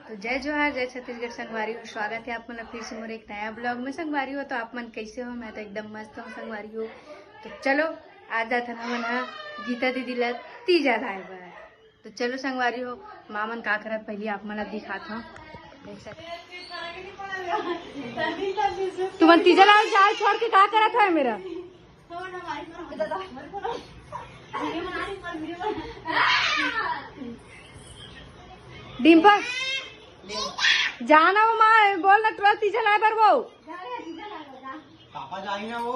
तो जय जोहार, जय छत्तीसगढ़ संगवारी हो। स्वागत है आप मन फिर से मोर एक नया ब्लॉग में। संगवारी हो तो आप मन कैसे हो? मैं तो एकदम मस्त हूँ संगवारी हो। तो चलो आज जात हमन हा गीता दीदी ला तीजा लाए बर। तो चलो संगवारी हो, माँ मन का करत पहले आप मन दिखात हूँ। देख सकते तुमन तीजा ला जाल छोड़ के का करत है मेरा डिम्पल जाना वो माँ बोल ना तुरंत तीजा लाए बर वो पापा जाएंगे ना वो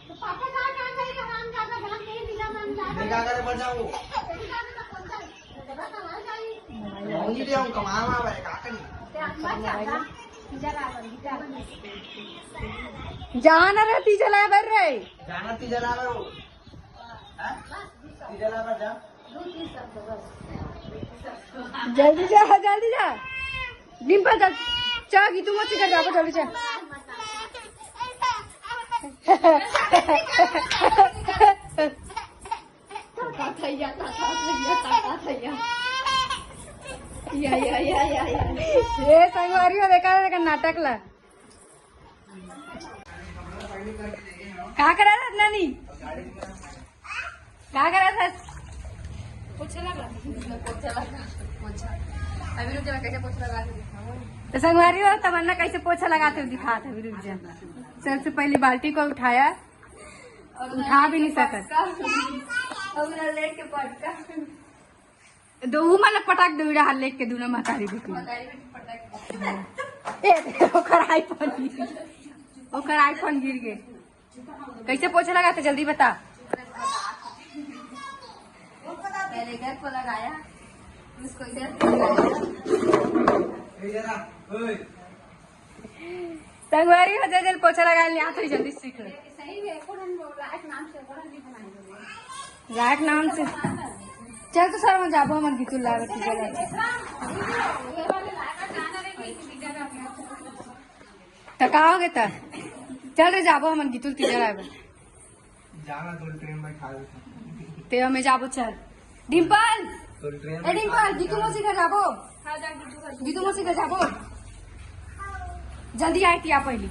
तो पापा कहाँ जाएंगे? काम जाता भाग नहीं दिला मन जाता क्या करे बचा वो नहीं दे हम कमाना में आवे का करी जाना रे तीजा लाए बर रे जाना तीजा ला रो हैं तीजा ला बर जा जल्दी जा डिम्पल चल गीतू मस्ती कर जाओ जल्दी चल ये संगवारी हो देखा नाटक ला का करा था नानी का करा था पोछा लगा अभी रुक जा, कैसे पोछा लगा तो संगवारी हो तमन्ना कैसे पोछा लगाते हुए दिखाते अभी रुक जा। सबसे पहले बाल्टी को उठाया और उठा भी नहीं सकत दो मन पटक दो हाथ लेके के दोनों महतारी बेटी ओकर आईफोन गिर गए। कैसे पोछा लगाते जल्दी बता। पहले घर को लगाया उसको इधर संगवारी हो जल पोछा लगा लिया तो जल्दी सीख ले। लायक नाम से चल तो सर जाबो मन गीतू लागे तकाओगे त चल रे जाबो मन गीतू तीजा लागे जाना तो ट्रेन में खा ते हमें जाबो चल डिम्पल ए डिम्पल गीतू मौसी घर जाबो गीतू मौसी घर जाबो जल्दी आई तिया पहली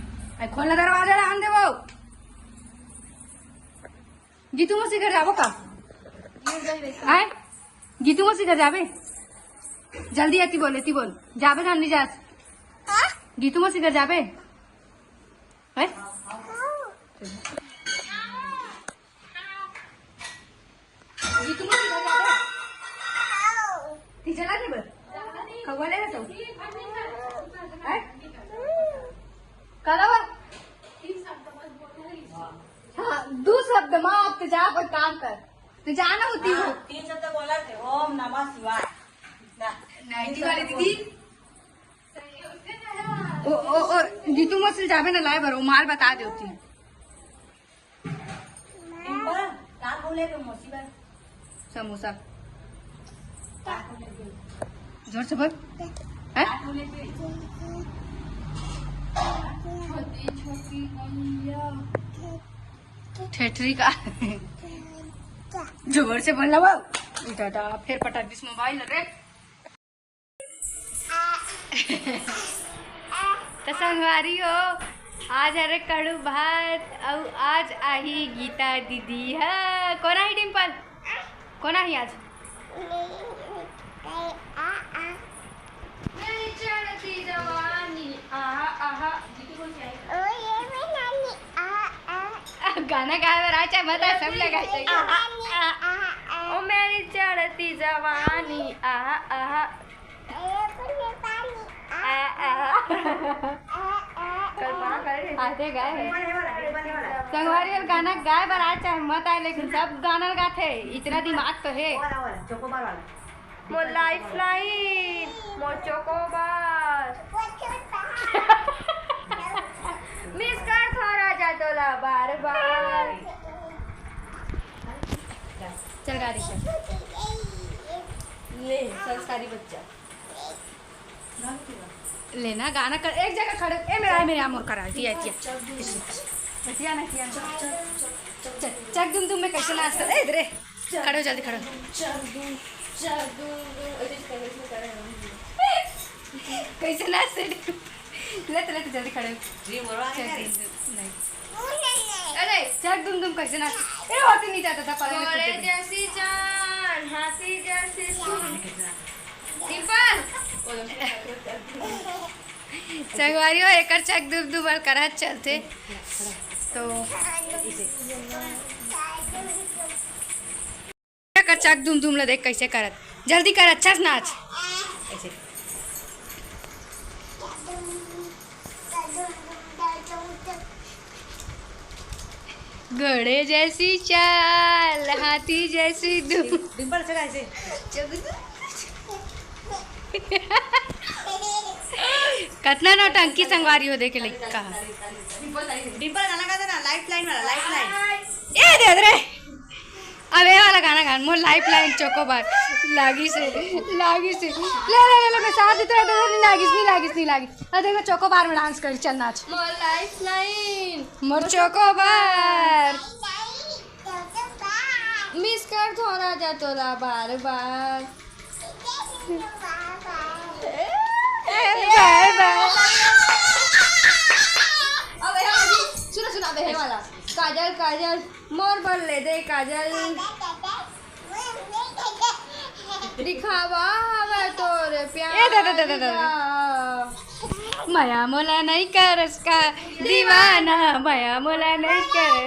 खोलना दरवाजा आन देवो गीतू मौसी घर जाबो का आए गीतू मौसी घर जाबे जल्दी आती बोल जाबे ना नहीं जा गीतू मौसी घर जाबे है गीतू मौसी घर जाबे तीजा लागे बर खवा ले तो है कलावा हाँ दो शब्द माँ अब तो जा कोई काम कर तो जाना होती हो 3 शब्द बोला थे ओम नमः शिवाय नाइटी वाली दीदी ओ गीतू मौसी जाबे ना लाए बर मार बता दे होती डिम्पल का बोले रे मुसीबत समोसा जोर से बोल है ठेठरी का जोर से बोलना वो दादा फिर पटक दिस मोबाइल रे तो संगवारी हो आज अरे कड़ू भात और आज आही गीता दीदी है कोना ही डिम्पल कोना ही आज मेरी चढ़ती जवानी आहा आहा गाना गाए बर चाहे बता सब लगा ओ मेरी चढ़ती जवानी आहा आहा आते गाए संगवारी और गाना गाए बर आ चाहे मत आए लेकिन सब गाना गाते इतना दिमाग तो है। मोर लाइफ लाइन मोर चोकोबार मिस कर थोड़ा जा तोला बार बार चल गाड़ी चल ले संस्कारी बच्चा लेना गाना कर एक जगह खड़े ए मेरा मोर करा दिया बतिया ना किया चक तुम में कैसे नाच कर इधर खड़ो जल्दी खड़ो कैसे नाचते लेते लेते जल्दी खड़े हो। जी बोलो आगे चक करे। दुम दुम, नहीं अरे चक दुम दुम कैसे नाचते, ये होती नहीं जाता था पहले घोड़े तो। जैसी जान हाथी जैसी सूंड डिम्पल संगवारी हो एक चक दुम दुम और करत चलते तो कर चक दुम दुम ला देख कैसे करत, जल्दी कर अच्छा से नाच। ऐसे घोड़े जैसी चाल हाथी जैसी दुम। डिंपल से ऐसे कितना नौटंकी संगवारी हो देखे लग कहा डिंपल गाना गाता ना लाइफ लाइन वाला लाइफ लाइन। ए दे दे अब ये वाला गाना गान मोर लाइफ लाइन चोकोबार लागी से ले ले ले ले मैं साथ देते रहते नहीं लागिस अरे देखो चोकोबार में डांस कर चल नाच मोर लाइफ लाइन मोर चोकोबार मिस कर थोड़ा जा तोला बार बार बाय बाय। अब सुनो अब ये वाला काजल काजल मोर बल्ले दे काजल दिखावा हवा तोरे प्यार ए दे। माया मोला नहीं कर उसका दीवाना माया मोला नहीं कर।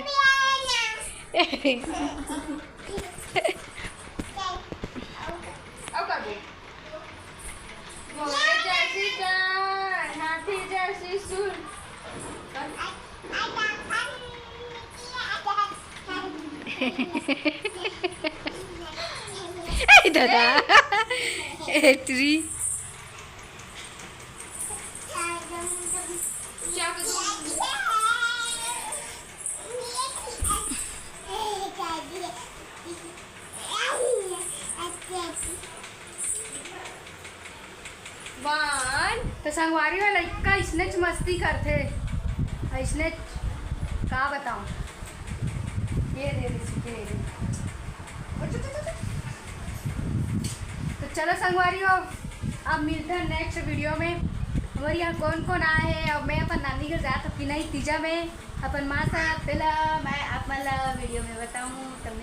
अब कर दो घोड़े जैसी जान हाथी जैसी सुन ए दादा एट्री वन तो संगवारी वाला लड़का इसने मस्ती करते इसने का बताऊं ये दे तो चलो संगवारी हो अब मिलते हैं नेक्स्ट वीडियो में। हमारे यहाँ कौन कौन आए हैं अब मैं अपन नानी घर जाता कि नहीं तीजा में अपन माँ साथ पहला मैं आप वीडियो में बताऊँ तब